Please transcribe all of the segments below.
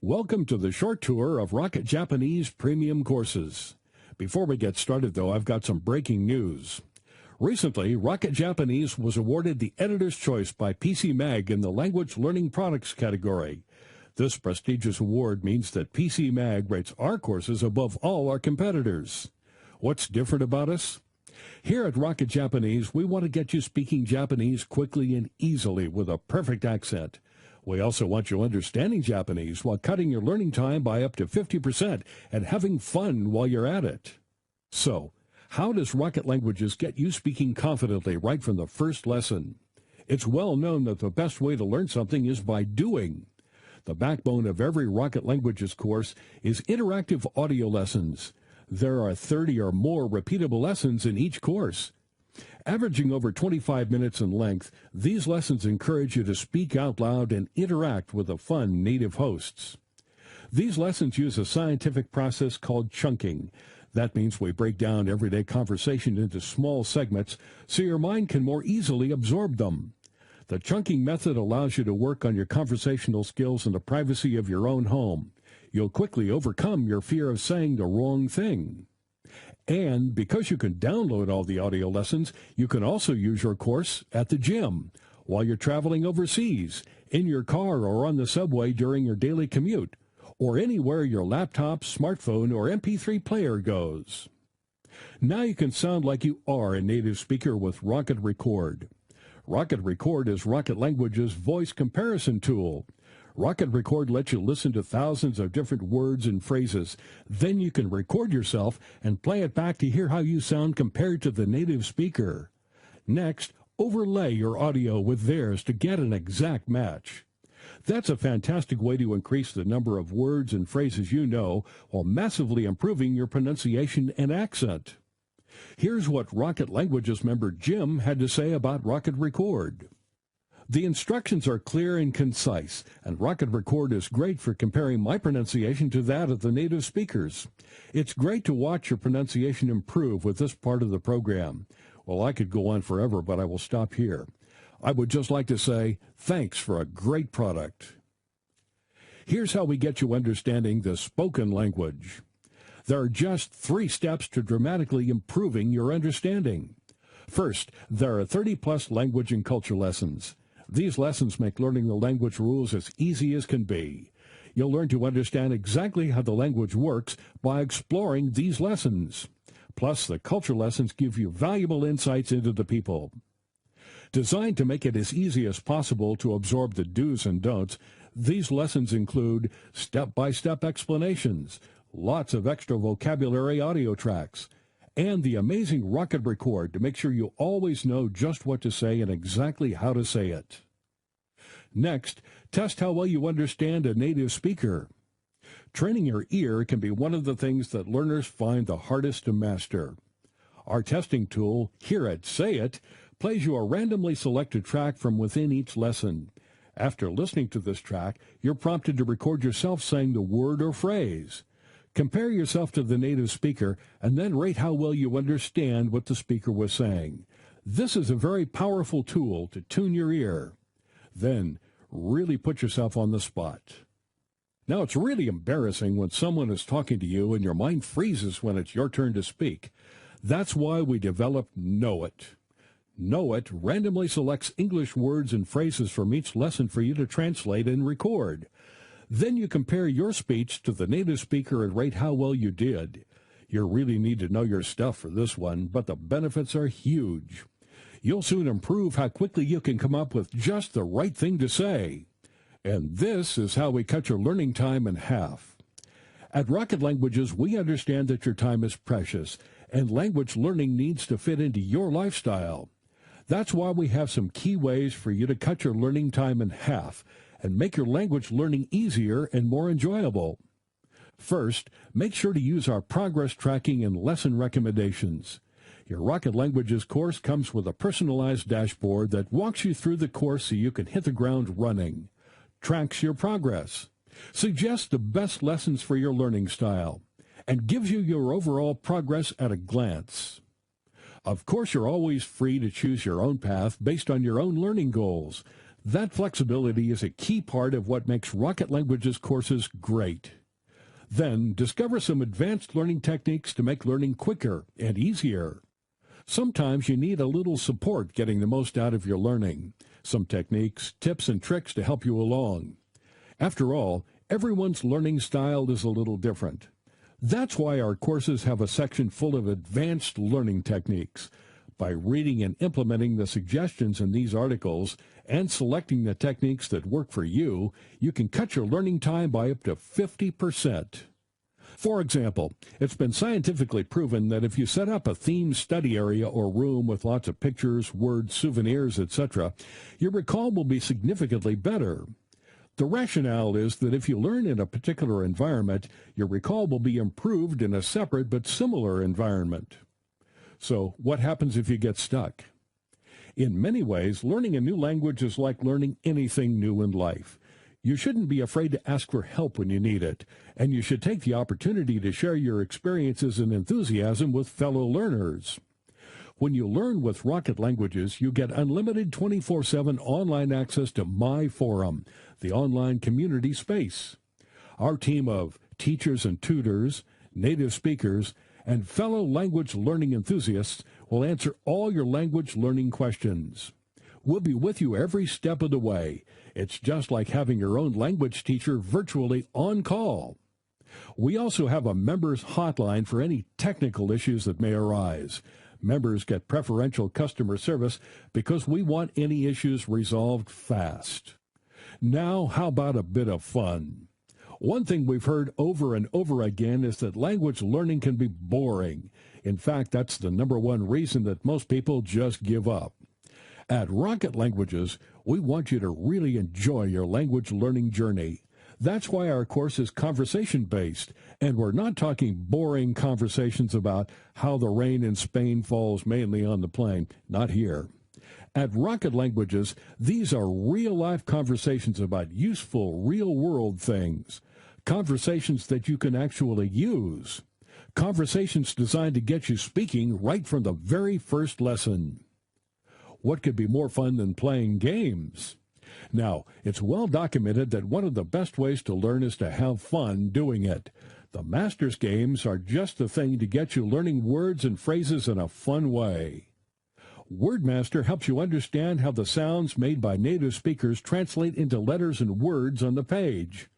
Welcome to the short tour of Rocket Japanese premium courses. Before we get started, though, I've got some breaking news. Recently, Rocket Japanese was awarded the Editor's Choice by PC Mag in the Language Learning Products category. This prestigious award means that PC Mag rates our courses above all our competitors. What's different about us? Here at Rocket Japanese, we want to get you speaking Japanese quickly and easily with a perfect accent. We also want you understanding Japanese while cutting your learning time by up to 50% and having fun while you're at it. So, how does Rocket Languages get you speaking confidently right from the first lesson? It's well known that the best way to learn something is by doing. The backbone of every Rocket Languages course is interactive audio lessons. There are 30 or more repeatable lessons in each course. Averaging over 25 minutes in length, these lessons encourage you to speak out loud and interact with the fun native hosts. These lessons use a scientific process called chunking. That means we break down everyday conversation into small segments so your mind can more easily absorb them. The chunking method allows you to work on your conversational skills in the privacy of your own home. You'll quickly overcome your fear of saying the wrong thing. And because you can download all the audio lessons, you can also use your course at the gym, while you're traveling overseas, in your car or on the subway during your daily commute, or anywhere your laptop, smartphone, or MP3 player goes. Now you can sound like you are a native speaker with Rocket Record. Rocket Record is Rocket Language's voice comparison tool. Rocket Record lets you listen to thousands of different words and phrases. Then you can record yourself and play it back to hear how you sound compared to the native speaker. Next, overlay your audio with theirs to get an exact match. That's a fantastic way to increase the number of words and phrases you know while massively improving your pronunciation and accent. Here's what Rocket Languages member Jim had to say about Rocket Record. The instructions are clear and concise, and Rocket Record is great for comparing my pronunciation to that of the native speakers. It's great to watch your pronunciation improve with this part of the program. Well, I could go on forever, but I will stop here. I would just like to say thanks for a great product. Here's how we get you understanding the spoken language. There are just 3 steps to dramatically improving your understanding. First, there are 30-plus language and culture lessons. These lessons make learning the language rules as easy as can be. You'll learn to understand exactly how the language works by exploring these lessons. Plus, the culture lessons give you valuable insights into the people. Designed to make it as easy as possible to absorb the do's and don'ts, these lessons include step-by-step explanations, lots of extra vocabulary audio tracks, and the amazing Rocket Record to make sure you always know just what to say and exactly how to say it. Next, test how well you understand a native speaker. Training your ear can be one of the things that learners find the hardest to master. Our testing tool, Hear It, Say It, plays you a randomly selected track from within each lesson. After listening to this track, you're prompted to record yourself saying the word or phrase. Compare yourself to the native speaker and then rate how well you understand what the speaker was saying. This is a very powerful tool to tune your ear. Then, really put yourself on the spot. Now, it's really embarrassing when someone is talking to you and your mind freezes when it's your turn to speak. That's why we developed Know It. Know It randomly selects English words and phrases from each lesson for you to translate and record. Then you compare your speech to the native speaker and rate how well you did. You really need to know your stuff for this one, but the benefits are huge. You'll soon improve how quickly you can come up with just the right thing to say. And this is how we cut your learning time in half. At Rocket Languages, we understand that your time is precious, and language learning needs to fit into your lifestyle. That's why we have some key ways for you to cut your learning time in half and make your language learning easier and more enjoyable. First, make sure to use our progress tracking and lesson recommendations. Your Rocket Languages course comes with a personalized dashboard that walks you through the course so you can hit the ground running, tracks your progress, suggests the best lessons for your learning style, and gives you your overall progress at a glance. Of course, you're always free to choose your own path based on your own learning goals. That flexibility is a key part of what makes Rocket Languages courses great. Then, discover some advanced learning techniques to make learning quicker and easier. Sometimes you need a little support getting the most out of your learning. Some techniques, tips, and tricks to help you along. After all, everyone's learning style is a little different. That's why our courses have a section full of advanced learning techniques. By reading and implementing the suggestions in these articles and selecting the techniques that work for you, you can cut your learning time by up to 50%. For example, it's been scientifically proven that if you set up a themed study area or room with lots of pictures, words, souvenirs, etc., your recall will be significantly better. The rationale is that if you learn in a particular environment, your recall will be improved in a separate but similar environment. So, what happens if you get stuck? In many ways, learning a new language is like learning anything new in life. You shouldn't be afraid to ask for help when you need it, and you should take the opportunity to share your experiences and enthusiasm with fellow learners. When you learn with Rocket Languages, you get unlimited 24/7 online access to My Forum, the online community space. Our team of teachers and tutors, native speakers, and fellow language learning enthusiasts will answer all your language learning questions. We'll be with you every step of the way. It's just like having your own language teacher virtually on call. We also have a members hotline for any technical issues that may arise. Members get preferential customer service because we want any issues resolved fast. Now, how about a bit of fun? One thing we've heard over and over again is that language learning can be boring. In fact, that's the number one reason that most people just give up. At Rocket Languages, we want you to really enjoy your language learning journey. That's why our course is conversation-based, and we're not talking boring conversations about how the rain in Spain falls mainly on the plain. Not here. At Rocket Languages, these are real-life conversations about useful, real-world things. Conversations that you can actually use. Conversations designed to get you speaking right from the very first lesson. What could be more fun than playing games? Now, it's well documented that one of the best ways to learn is to have fun doing it. The Masters games are just the thing to get you learning words and phrases in a fun way. WordMaster helps you understand how the sounds made by native speakers translate into letters and words on the page.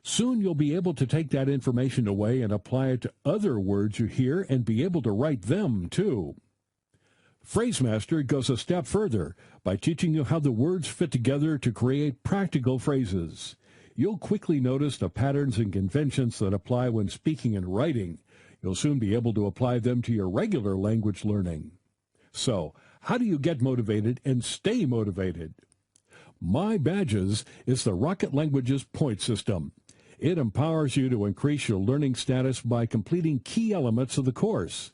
Soon you'll be able to take that information away and apply it to other words you hear and be able to write them, too. PhraseMaster goes a step further by teaching you how the words fit together to create practical phrases. You'll quickly notice the patterns and conventions that apply when speaking and writing. You'll soon be able to apply them to your regular language learning. So, how do you get motivated and stay motivated? My Badges is the Rocket Languages point system. It empowers you to increase your learning status by completing key elements of the course.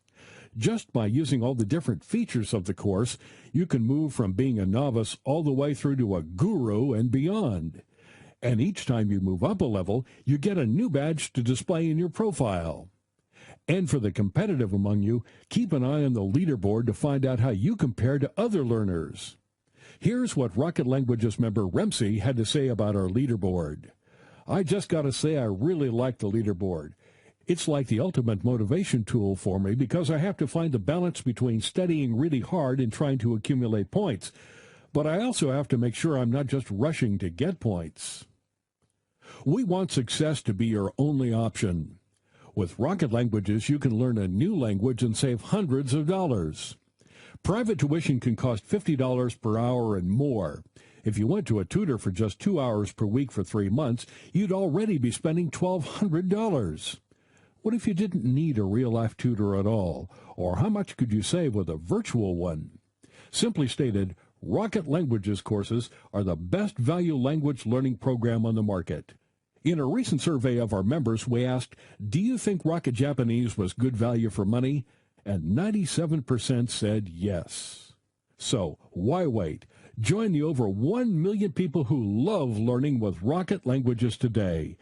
Just by using all the different features of the course, you can move from being a novice all the way through to a guru and beyond. And each time you move up a level, you get a new badge to display in your profile. And for the competitive among you, keep an eye on the leaderboard to find out how you compare to other learners. Here's what Rocket Languages member Remsi had to say about our leaderboard. I just got to say I really like the leaderboard. It's like the ultimate motivation tool for me because I have to find the balance between studying really hard and trying to accumulate points. But I also have to make sure I'm not just rushing to get points. We want success to be your only option. With Rocket Languages, you can learn a new language and save hundreds of dollars. Private tuition can cost $50 per hour and more. If you went to a tutor for just 2 hours per week for 3 months, you'd already be spending $1,200. What if you didn't need a real-life tutor at all? Or how much could you save with a virtual one? Simply stated, Rocket Languages courses are the best value language learning program on the market. In a recent survey of our members, we asked, do you think Rocket Japanese was good value for money? And 97% said yes. So, why wait? Join the over 1 million people who love learning with Rocket Languages today.